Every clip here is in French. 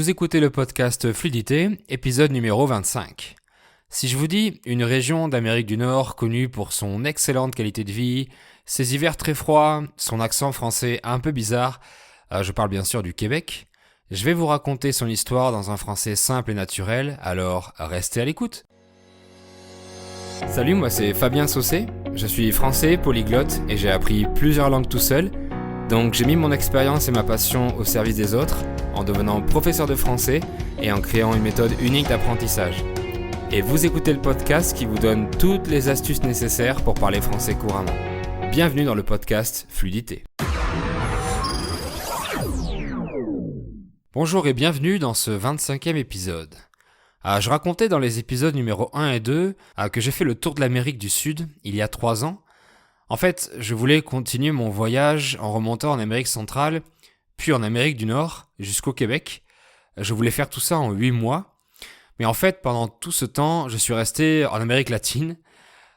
Vous écoutez le podcast Fluidité, épisode numéro 25. Si je vous dis une région d'Amérique du Nord connue pour son excellente qualité de vie, ses hivers très froids, son accent français un peu bizarre, je parle bien sûr du Québec, je vais vous raconter son histoire dans un français simple et naturel, alors restez à l'écoute. Salut, moi c'est Fabien Saucé, je suis français polyglotte et j'ai appris plusieurs langues tout seul, donc j'ai mis mon expérience et ma passion au service des autres en devenant professeur de français et en créant une méthode unique d'apprentissage. Et vous écoutez le podcast qui vous donne toutes les astuces nécessaires pour parler français couramment. Bienvenue dans le podcast Fluidité. Bonjour et bienvenue dans ce 25e épisode. Je racontais dans les épisodes numéro 1 et 2 que j'ai fait le tour de l'Amérique du Sud il y a 3 ans. En fait, je voulais continuer mon voyage en remontant en Amérique centrale, puis en Amérique du Nord, jusqu'au Québec. Je voulais faire tout ça en 8 mois. Mais en fait, pendant tout ce temps, je suis resté en Amérique latine.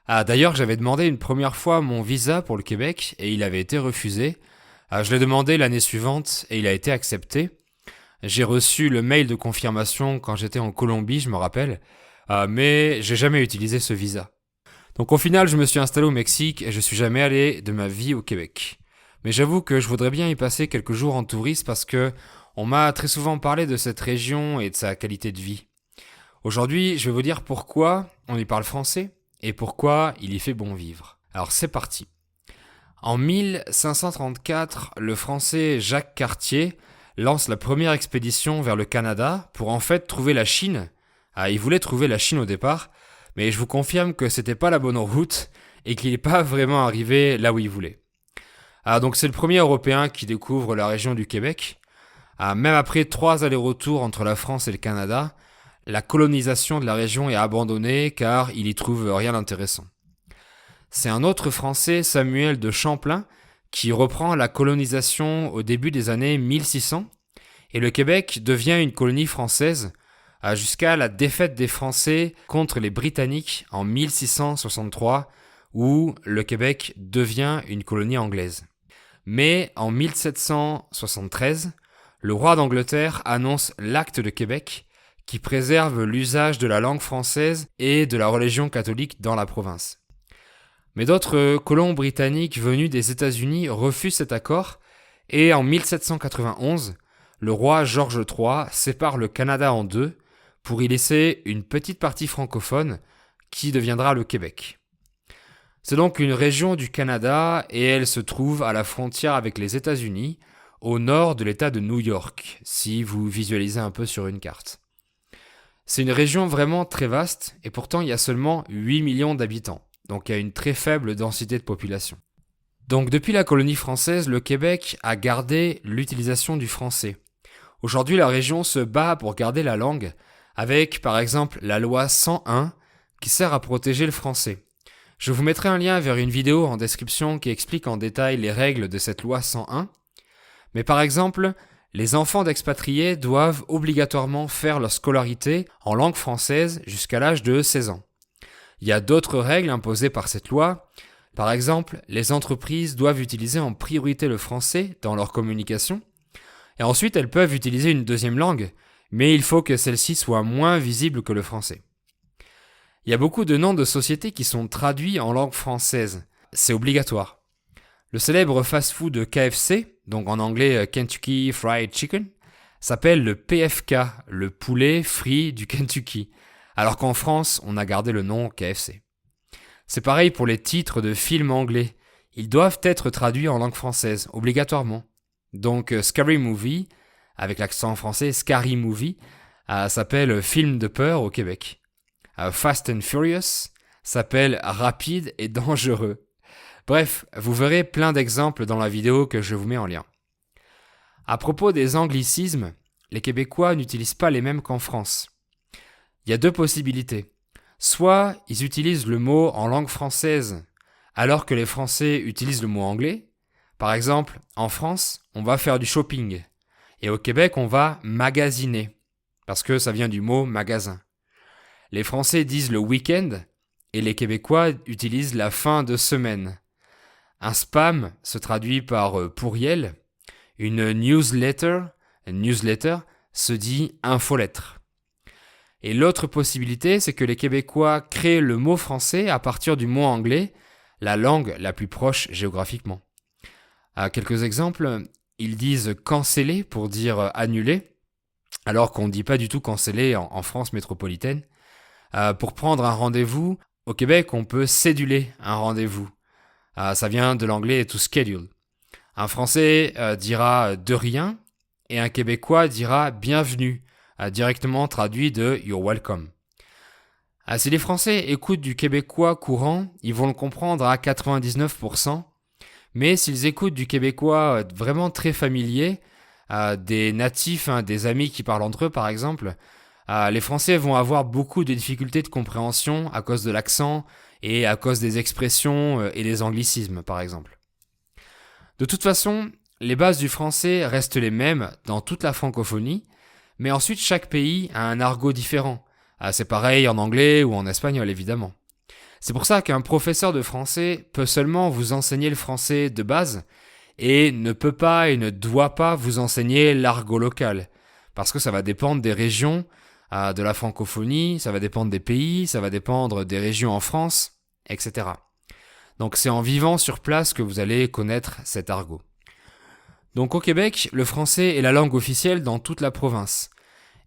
D'ailleurs, j'avais demandé une première fois mon visa pour le Québec et il avait été refusé. Je l'ai demandé l'année suivante et il a été accepté. J'ai reçu le mail de confirmation quand j'étais en Colombie, je me rappelle, mais j'ai jamais utilisé ce visa. Donc au final, je me suis installé au Mexique et je suis jamais allé de ma vie au Québec. Mais j'avoue que je voudrais bien y passer quelques jours en touriste parce que on m'a très souvent parlé de cette région et de sa qualité de vie. Aujourd'hui, je vais vous dire pourquoi on y parle français et pourquoi il y fait bon vivre. Alors c'est parti. En 1534, le français Jacques Cartier lance la première expédition vers le Canada pour en fait trouver la Chine. Il voulait trouver la Chine au départ, mais je vous confirme que c'était pas la bonne route et qu'il n'est pas vraiment arrivé là où il voulait. Donc c'est le premier Européen qui découvre la région du Québec. Même après 3 allers-retours entre la France et le Canada, la colonisation de la région est abandonnée car il y trouve rien d'intéressant. C'est un autre Français, Samuel de Champlain, qui reprend la colonisation au début des années 1600 et le Québec devient une colonie française jusqu'à la défaite des Français contre les Britanniques en 1663 où le Québec devient une colonie anglaise. Mais en 1773, le roi d'Angleterre annonce l'Acte de Québec qui préserve l'usage de la langue française et de la religion catholique dans la province. Mais d'autres colons britanniques venus des États-Unis refusent cet accord et en 1791, le roi George III sépare le Canada en deux pour y laisser une petite partie francophone qui deviendra le Québec. C'est donc une région du Canada et elle se trouve à la frontière avec les États-Unis, au nord de l'État de New York, si vous visualisez un peu sur une carte. C'est une région vraiment très vaste et pourtant il y a seulement 8 millions d'habitants, donc il y a une très faible densité de population. Donc depuis la colonie française, le Québec a gardé l'utilisation du français. Aujourd'hui, la région se bat pour garder la langue, avec par exemple la loi 101 qui sert à protéger le français. Je vous mettrai un lien vers une vidéo en description qui explique en détail les règles de cette loi 101. Mais par exemple, les enfants d'expatriés doivent obligatoirement faire leur scolarité en langue française jusqu'à l'âge de 16 ans. Il y a d'autres règles imposées par cette loi. Par exemple, les entreprises doivent utiliser en priorité le français dans leur communication. Et ensuite, elles peuvent utiliser une deuxième langue, mais il faut que celle-ci soit moins visible que le français. Il y a beaucoup de noms de sociétés qui sont traduits en langue française. C'est obligatoire. Le célèbre fast-food KFC, donc en anglais Kentucky Fried Chicken, s'appelle le PFK, le poulet frit du Kentucky, alors qu'en France, on a gardé le nom KFC. C'est pareil pour les titres de films anglais. Ils doivent être traduits en langue française, obligatoirement. Donc Scary Movie, avec l'accent français Scary Movie, s'appelle film de peur au Québec. Fast and Furious s'appelle rapide et dangereux. Bref, vous verrez plein d'exemples dans la vidéo que je vous mets en lien. À propos des anglicismes, les Québécois n'utilisent pas les mêmes qu'en France. Il y a 2 possibilités. Soit ils utilisent le mot en langue française alors que les Français utilisent le mot anglais. Par exemple, en France, on va faire du shopping. Et au Québec, on va magasiner, parce que ça vient du mot magasin. Les Français disent le week-end et les Québécois utilisent la fin de semaine. Un spam se traduit par pourriel. Une newsletter, se dit infolettre. Et l'autre possibilité, c'est que les Québécois créent le mot français à partir du mot anglais, la langue la plus proche géographiquement. À quelques exemples, ils disent canceller pour dire annuler, alors qu'on ne dit pas du tout canceller en France métropolitaine. Pour prendre un rendez-vous, au Québec, on peut céduler un rendez-vous. Ça vient de l'anglais to schedule. Un Français dira de rien et un Québécois dira bienvenue, directement traduit de you're welcome. Si les Français écoutent du québécois courant, ils vont le comprendre à 99%, mais s'ils écoutent du québécois vraiment très familier, des natifs, des amis qui parlent entre eux par exemple, les Français vont avoir beaucoup de difficultés de compréhension à cause de l'accent et à cause des expressions et des anglicismes par exemple. De toute façon, les bases du français restent les mêmes dans toute la francophonie, mais ensuite chaque pays a un argot différent. C'est pareil en anglais ou en espagnol évidemment. C'est pour ça qu'un professeur de français peut seulement vous enseigner le français de base et ne peut pas et ne doit pas vous enseigner l'argot local. Parce que ça va dépendre des régions de la francophonie, ça va dépendre des pays, ça va dépendre des régions en France, etc. Donc c'est en vivant sur place que vous allez connaître cet argot. Donc au Québec, le français est la langue officielle dans toute la province.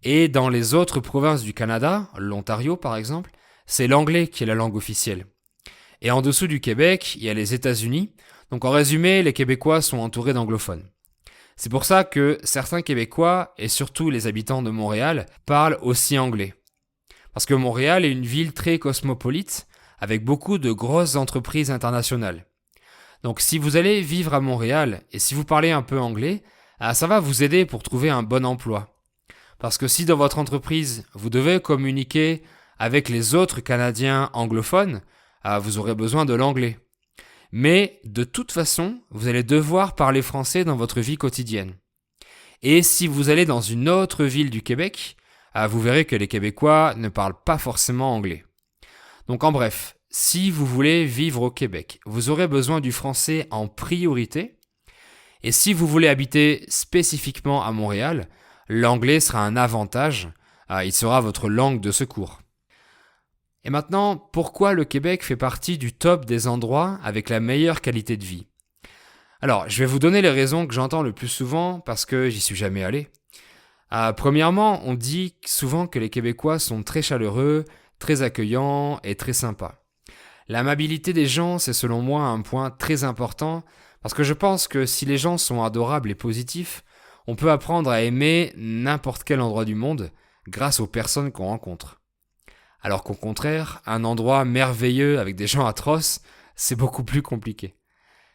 Et dans les autres provinces du Canada, l'Ontario par exemple, c'est l'anglais qui est la langue officielle. Et en dessous du Québec, il y a les États-Unis. Donc en résumé, les Québécois sont entourés d'anglophones. C'est pour ça que certains Québécois, et surtout les habitants de Montréal, parlent aussi anglais. Parce que Montréal est une ville très cosmopolite, avec beaucoup de grosses entreprises internationales. Donc si vous allez vivre à Montréal, et si vous parlez un peu anglais, ça va vous aider pour trouver un bon emploi. Parce que si dans votre entreprise, vous devez communiquer avec les autres Canadiens anglophones, vous aurez besoin de l'anglais. Mais de toute façon, vous allez devoir parler français dans votre vie quotidienne. Et si vous allez dans une autre ville du Québec, vous verrez que les Québécois ne parlent pas forcément anglais. Donc en bref, si vous voulez vivre au Québec, vous aurez besoin du français en priorité. Et si vous voulez habiter spécifiquement à Montréal, l'anglais sera un avantage, il sera votre langue de secours. Et maintenant, pourquoi le Québec fait partie du top des endroits avec la meilleure qualité de vie ? Alors, je vais vous donner les raisons que j'entends le plus souvent parce que j'y suis jamais allé. Premièrement, on dit souvent que les Québécois sont très chaleureux, très accueillants et très sympas. L'amabilité des gens, c'est selon moi un point très important parce que je pense que si les gens sont adorables et positifs, on peut apprendre à aimer n'importe quel endroit du monde grâce aux personnes qu'on rencontre. Alors qu'au contraire, un endroit merveilleux avec des gens atroces, c'est beaucoup plus compliqué.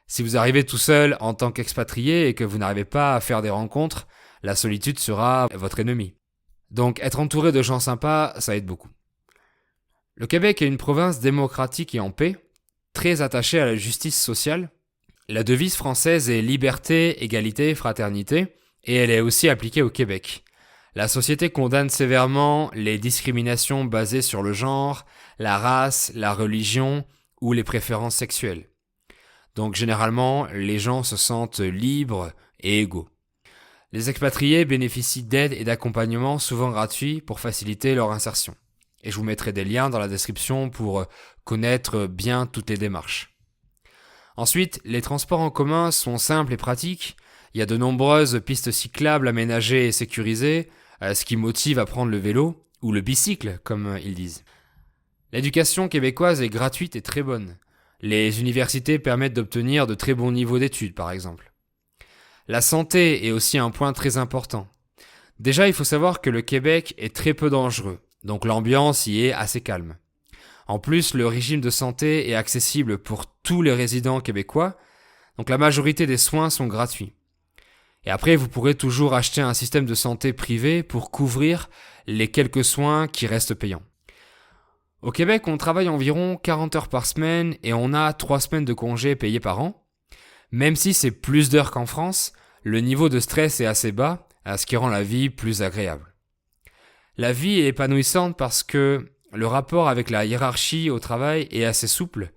Si vous arrivez tout seul en tant qu'expatrié et que vous n'arrivez pas à faire des rencontres, la solitude sera votre ennemi. Donc être entouré de gens sympas, ça aide beaucoup. Le Québec est une province démocratique et en paix, très attachée à la justice sociale. La devise française est liberté, égalité, fraternité, et elle est aussi appliquée au Québec. La société condamne sévèrement les discriminations basées sur le genre, la race, la religion ou les préférences sexuelles. Donc généralement, les gens se sentent libres et égaux. Les expatriés bénéficient d'aide et d'accompagnement souvent gratuits pour faciliter leur insertion. Et je vous mettrai des liens dans la description pour connaître bien toutes les démarches. Ensuite, les transports en commun sont simples et pratiques. Il y a de nombreuses pistes cyclables aménagées et sécurisées, ce qui motive à prendre le vélo, ou le bicycle, comme ils disent. L'éducation québécoise est gratuite et très bonne. Les universités permettent d'obtenir de très bons niveaux d'études, par exemple. La santé est aussi un point très important. Déjà, il faut savoir que le Québec est très peu dangereux, donc l'ambiance y est assez calme. En plus, le régime de santé est accessible pour tous les résidents québécois, donc la majorité des soins sont gratuits. Et après, vous pourrez toujours acheter un système de santé privé pour couvrir les quelques soins qui restent payants. Au Québec, on travaille environ 40 heures par semaine et on a 3 semaines de congés payés par an. Même si c'est plus d'heures qu'en France, le niveau de stress est assez bas, ce qui rend la vie plus agréable. La vie est épanouissante parce que le rapport avec la hiérarchie au travail est assez souple,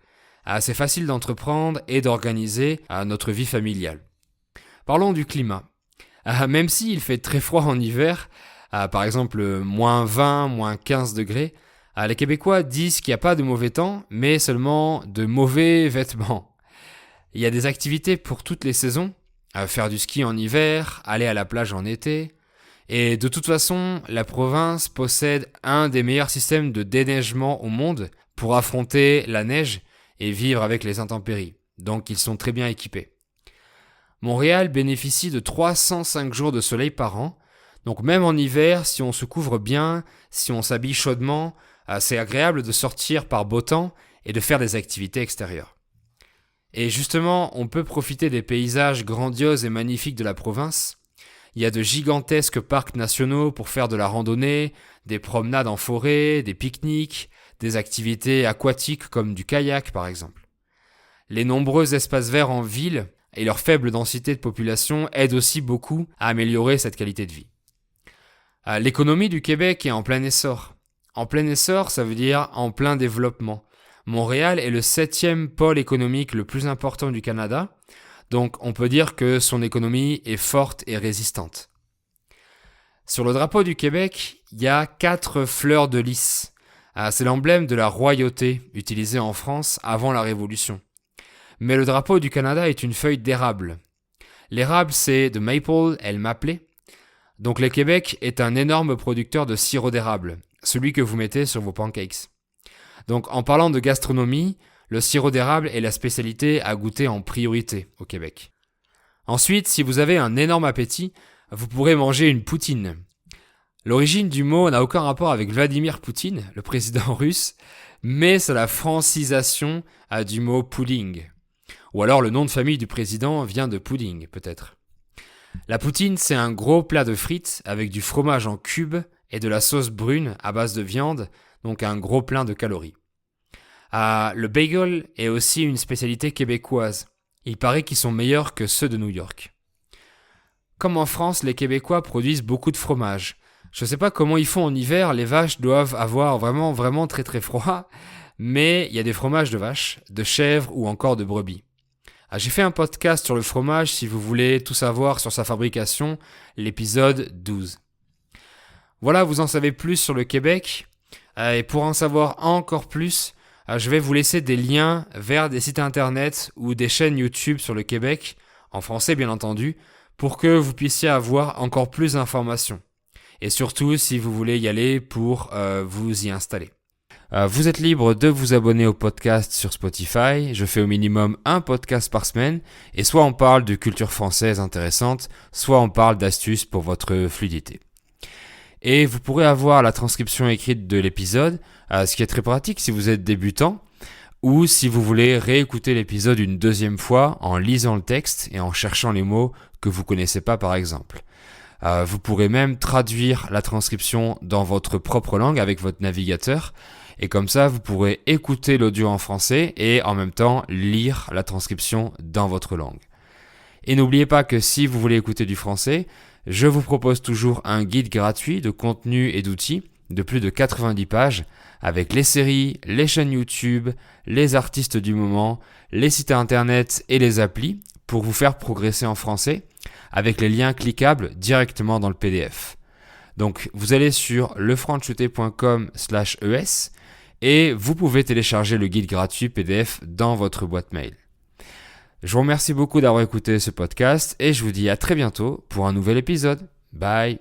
assez facile d'entreprendre et d'organiser notre vie familiale. Parlons du climat. Même s'il fait très froid en hiver, par exemple moins 20, moins 15 degrés, les Québécois disent qu'il n'y a pas de mauvais temps, mais seulement de mauvais vêtements. Il y a des activités pour toutes les saisons, faire du ski en hiver, aller à la plage en été. Et de toute façon, la province possède un des meilleurs systèmes de déneigement au monde pour affronter la neige et vivre avec les intempéries. Donc ils sont très bien équipés. Montréal bénéficie de 305 jours de soleil par an. Donc même en hiver, si on se couvre bien, si on s'habille chaudement, c'est agréable de sortir par beau temps et de faire des activités extérieures. Et justement, on peut profiter des paysages grandioses et magnifiques de la province. Il y a de gigantesques parcs nationaux pour faire de la randonnée, des promenades en forêt, des pique-niques, des activités aquatiques comme du kayak par exemple. Les nombreux espaces verts en ville et leur faible densité de population aident aussi beaucoup à améliorer cette qualité de vie. L'économie du Québec est en plein essor. En plein essor, ça veut dire en plein développement. Montréal est le 7e pôle économique le plus important du Canada, donc on peut dire que son économie est forte et résistante. Sur le drapeau du Québec, il y a 4 fleurs de lys. C'est l'emblème de la royauté utilisé en France avant la Révolution. Mais le drapeau du Canada est une feuille d'érable. L'érable, c'est de maple, elle m'appelait. Donc le Québec est un énorme producteur de sirop d'érable, celui que vous mettez sur vos pancakes. Donc en parlant de gastronomie, le sirop d'érable est la spécialité à goûter en priorité au Québec. Ensuite, si vous avez un énorme appétit, vous pourrez manger une poutine. L'origine du mot n'a aucun rapport avec Vladimir Poutine, le président russe, mais c'est la francisation du mot pudding. Ou alors le nom de famille du président vient de pudding, peut-être. La poutine, c'est un gros plat de frites avec du fromage en cubes et de la sauce brune à base de viande, donc un gros plein de calories. Le bagel est aussi une spécialité québécoise. Il paraît qu'ils sont meilleurs que ceux de New York. Comme en France, les Québécois produisent beaucoup de fromage. Je ne sais pas comment ils font en hiver, les vaches doivent avoir vraiment très très froid, mais il y a des fromages de vache, de chèvre ou encore de brebis. J'ai fait un podcast sur le fromage si vous voulez tout savoir sur sa fabrication, l'épisode 12. Voilà, vous en savez plus sur le Québec. Et pour en savoir encore plus, je vais vous laisser des liens vers des sites internet ou des chaînes YouTube sur le Québec, en français bien entendu, pour que vous puissiez avoir encore plus d'informations. Et surtout si vous voulez y aller pour vous y installer. Vous êtes libre de vous abonner au podcast sur Spotify. Je fais au minimum un podcast par semaine et soit on parle de culture française intéressante, soit on parle d'astuces pour votre fluidité. Et vous pourrez avoir la transcription écrite de l'épisode, ce qui est très pratique si vous êtes débutant ou si vous voulez réécouter l'épisode une deuxième fois en lisant le texte et en cherchant les mots que vous connaissez pas par exemple. Vous pourrez même traduire la transcription dans votre propre langue avec votre navigateur et comme ça vous pourrez écouter l'audio en français et en même temps lire la transcription dans votre langue. Et n'oubliez pas que si vous voulez écouter du français, je vous propose toujours un guide gratuit de contenu et d'outils de plus de 90 pages avec les séries, les chaînes YouTube, les artistes du moment, les sites internet et les applis pour vous faire progresser en français avec les liens cliquables directement dans le PDF. Donc vous allez sur lefranchouté.com/es et vous pouvez télécharger le guide gratuit PDF dans votre boîte mail. Je vous remercie beaucoup d'avoir écouté ce podcast et je vous dis à très bientôt pour un nouvel épisode. Bye!